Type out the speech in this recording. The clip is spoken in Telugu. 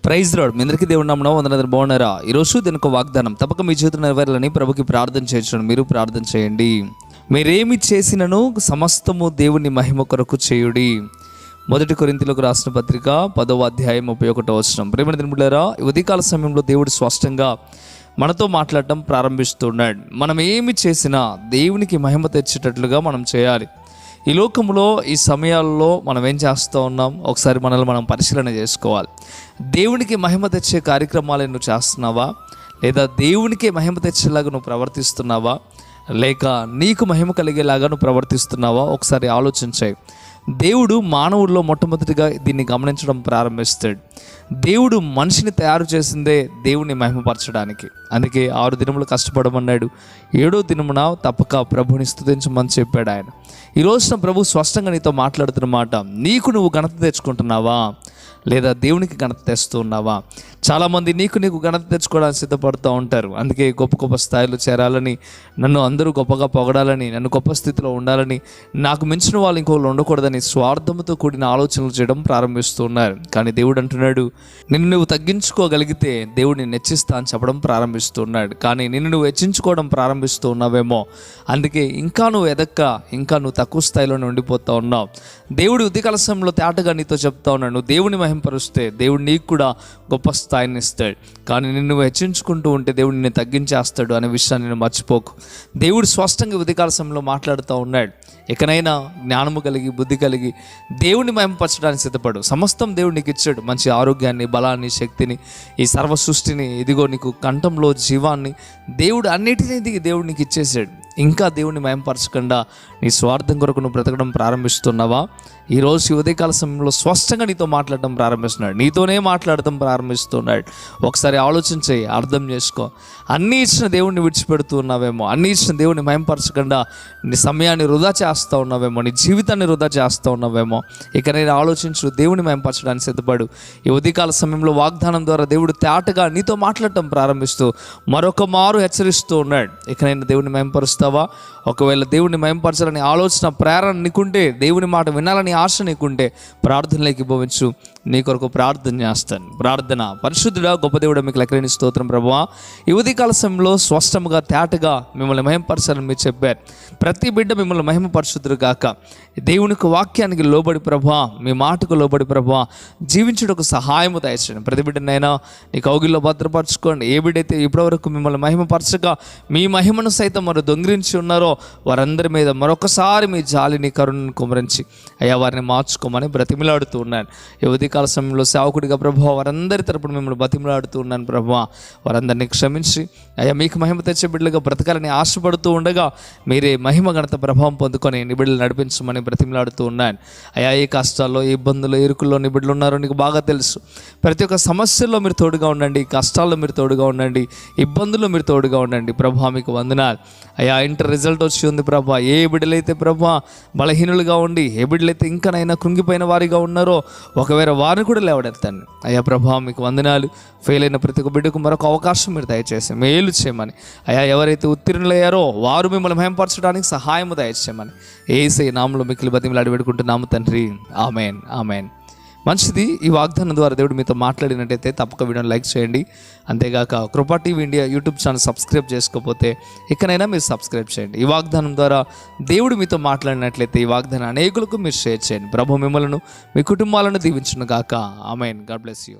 Praise lord. మీ అందరికీ దేవుని నామమున వందనాలు. బాగున్నారా? ఈరోజు దీని ఒక వాగ్దానం తప్పక మీ జీవితం నెరవేరాలని ప్రభుకి ప్రార్థన చేయొచ్చు. మీరు ప్రార్థన చేయండి. మీరేమి చేసినను సమస్తము దేవుని మహిమ కొరకు చేయుడి. 1 కొరింథీయులకు రాసిన పత్రిక 10వ అధ్యాయం 31వ వచనం. ప్రియమైన దేవులారా, ఈ ఉదయకాల సమయంలో దేవుడు స్పష్టంగా మనతో మాట్లాడటం ప్రారంభిస్తున్నాడు. మనం ఏమి చేసినా దేవునికి మహిమ తెచ్చేటట్లుగా మనం చేయాలి. ఈ లోకంలో ఈ సమయాల్లో మనం ఏం చేస్తూ ఉన్నాం, ఒకసారి మనల్ని మనం పరిశీలన చేసుకోవాలి. దేవునికి మహిమ తెచ్చే కార్యక్రమాలు నువ్వు చేస్తున్నావా, లేదా దేవునికి మహిమ తెచ్చేలాగా నువ్వు ప్రవర్తిస్తున్నావా, లేక నీకు మహిమ కలిగేలాగా నువ్వు ప్రవర్తిస్తున్నావా? ఒకసారి ఆలోచించాయి. దేవుడు మానవుల్లో మొట్టమొదటిగా దీన్ని గమనించడం ప్రారంభిస్తాడు. దేవుడు మనిషిని తయారు చేసిందే దేవుని మహిమపరచడానికి. అందుకే 6 దినములు కష్టపడమన్నాడు, 7వ దినమున తప్పక ప్రభుని స్తుతించమని చెప్పాడు ఆయన. ఈ రోజున ప్రభు స్పష్టంగా నీతో మాట్లాడుతున్న మాట, నీకు నువ్వు ఘనత తెచ్చుకుంటున్నావా, లేదా దేవునికి ఘనత తెస్తూ ఉన్నావా? చాలామంది నీకు ఘనత తెచ్చుకోవడానికి సిద్ధపడుతూ ఉంటారు. అందుకే గొప్ప స్థాయిలో చేరాలని, నన్ను అందరూ గొప్పగా పొగడాలని, నన్ను గొప్ప స్థితిలో ఉండాలని, నాకు మించిన వాళ్ళు ఇంకోళ్ళు ఉండకూడదని స్వార్థంతో కూడిన ఆలోచనలు చేయడం ప్రారంభిస్తూ ఉన్నారు. కానీ దేవుడు అంటున్నాడు, నిన్ను నువ్వు తగ్గించుకోగలిగితే దేవుడిని నెచ్చిస్తా అని చెప్పడం ప్రారంభిస్తున్నాడు. కానీ నిన్ను నువ్వు హెచ్చించుకోవడం ప్రారంభిస్తూ ఉన్నావేమో, అందుకే ఇంకా నువ్వు ఎదక్క, ఇంకా నువ్వు తక్కువ స్థాయిలోనే ఉండిపోతూ ఉన్నావు. దేవుడు ఉదయకాల సమయంలో తేటగా నీతో చెప్తా ఉన్నాడు, నువ్వు దేవుని మహింపరుస్తే దేవుడు నీకు కూడా గొప్ప స్థాయిని ఇస్తాడు. కానీ నిన్ను హెచ్చించుకుంటూ ఉంటే దేవుడు నిన్ను తగ్గించేస్తాడు అనే విషయాన్ని నేను మర్చిపోకు. దేవుడు స్పష్టంగా ఉదయకాల సమయంలో మాట్లాడుతూ ఉన్నాడు. ఎక్కడైనా జ్ఞానము కలిగి, బుద్ధి కలిగి దేవుని మహిమపరచడానికి సిద్ధపడు. సమస్తం దేవుడు నీకు ఇచ్చాడు, మంచి ఆరోగ్యాన్ని, బలాన్ని, శక్తిని, ఈ సర్వ సృష్టిని, ఇదిగో నీకు కంఠంలో జీవాన్ని, దేవుడు అన్నిటినీ దేవుడు నీకు ఇచ్చేసాడు. ఇంకా దేవుని మహిమపరచకుండా నీ స్వార్థం కొరకు నువ్వు బ్రతకడం ప్రారంభిస్తున్నావా? ఈరోజు ఉదయకాల సమయంలో స్పష్టంగా నీతో మాట్లాడటం ప్రారంభిస్తున్నాడు, నీతోనే మాట్లాడటం ప్రారంభిస్తున్నాడు. ఒకసారి ఆలోచించి అర్థం చేసుకో. అన్నీ ఇచ్చిన దేవుడిని విడిచిపెడుతూ ఉన్నావేమో, అన్నీ ఇచ్చిన దేవుడిని మహిమపరచకుండా నీ సమయాన్ని వృధా చేస్తూ ఉన్నావేమో, నీ జీవితాన్ని వృధా చేస్తూ ఉన్నావేమో. ఇక నేను ఆలోచించు, దేవుని మహిమపరచడానికి సిద్ధపడు. ఈ ఉదయకాల సమయంలో వాగ్దానం ద్వారా దేవుడు తేటగా నీతో మాట్లాడటం ప్రారంభిస్తూ మరొక మారు హెచ్చరిస్తూ ఉన్నాడు. ఇక నేను దేవుని మహిమపరుస్తావా? ఒకవేళ దేవుని మహిమపరచాలని ఆలోచన, ప్రేరణ నీకుంటే, దేవుని మాట వినాలని ఆశ నీకుంటే ప్రార్థనలోకి భవించు. నీ కొరకు ప్రార్థన చేస్తాను. ప్రార్థన. పరిశుద్ధుడా, గొప్ప దేవుడా, మీకు లెక్కలేని స్తోత్రం ప్రభువా. ఈ ఉదయకాల సమయంలో స్పష్టంగా తేటగా మిమ్మల్ని మహిమపరచాలని మీరు చెప్పారు. ప్రతి బిడ్డ మిమ్మల్ని మహిమపరచుదురు గాక. దేవునికి వాక్యానికి లోబడి ప్రభువా, మీ మాటకు లోబడి ప్రభువా జీవించుటకు సహాయము దయచేయండి. ప్రతి బిడ్డనైనా నీ కౌగిల్లో భద్రపరచుకోండి. ఏ బిడ్డైతే ఇప్పటివరకు మిమ్మల్ని మహిమపరచగా మీ మహిమను సైతం మరో దొంగిలించి ఉన్నారో వారందరి మీద మరొకసారి మీ జాలిని, కరుణను కుమరించి అయ్యా వారిని మార్చుకోమని బ్రతిమిలాడుతూ ఉన్నాను. ఈ ఉదయకాల సమయంలో సేవకుడిగా ప్రభువా వారందరి తరపున మిమ్మల్ని బ్రతిమిలాడుతూ ఉన్నాను ప్రభువా. వారందరినీ క్షమించి అయ్యా మీకు మహిమ తెచ్చే బిడ్డలుగా బ్రతకాలని ఆశపడుతూ ఉండగా మీరే మహిమ ఘనత ప్రభావం పొందుకొని నీ బిడ్డలు నడిపించమని బ్రతిమిలాడుతూ ఉన్నాను. అయ్యా ఏ కష్టాల్లో, ఏ ఇబ్బందుల్లో, ఇరుకుల్లో నీ బిడ్డలు ఉన్నారో నీకు బాగా తెలుసు. ప్రతి ఒక్క సమస్యల్లో మీరు తోడుగా ఉండండి, కష్టాల్లో మీరు తోడుగా ఉండండి, ఇబ్బందుల్లో మీరు తోడుగా ఉండండి ప్రభువా. మీకు వందనాలు. అయ్యా ఇంటర్ రిజల్ట్ వచ్చి ఉంది ప్రభువా. ఏ బిడ్డలైతే ప్రభువా బలహీనులుగా ఉండి, ఏ బిడ్డలైతే ఇంకనైనా కృంగిపోయిన వారిగా ఉన్నారో ఒకవేళ వారిని కూడా లేవడెత్తండి అయ్యా ప్రభువా. మీకు వందనాలు. ఫెయిల్ అయిన ప్రతి ఒక్క బిడ్డకు మరొక అవకాశం మీరు దయచేసి మేలు చేయమని, అయ్యా ఎవరైతే ఉత్తీర్ణులయ్యారో వారు మిమ్మల్ని మహిమపరచడానికి సహాయము దయచేయమని యేసయ్య నామములో మిక్కిలి బతిమలాడి వేడుకుంటున్నాము తండ్రి. Amen, amen. మంచిది. ఈ వాగ్దానం ద్వారా దేవుడు మీతో మాట్లాడినట్టయితే తప్పక వీడియోని లైక్ చేయండి. అంతేగాక కృపా TV India YouTube channel subscribe చేసుకోకపోతే ఇకనైనా మీరు సబ్స్క్రైబ్ చేయండి. ఈ వాగ్దానం ద్వారా దేవుడు మీతో మాట్లాడినట్లయితే ఈ వాగ్దానం అనేకులకు మీరు షేర్ చేయండి. ప్రభు మిమ్మల్ని, మీ కుటుంబాలను దీవించును గాక. ఆమెన్. God bless you.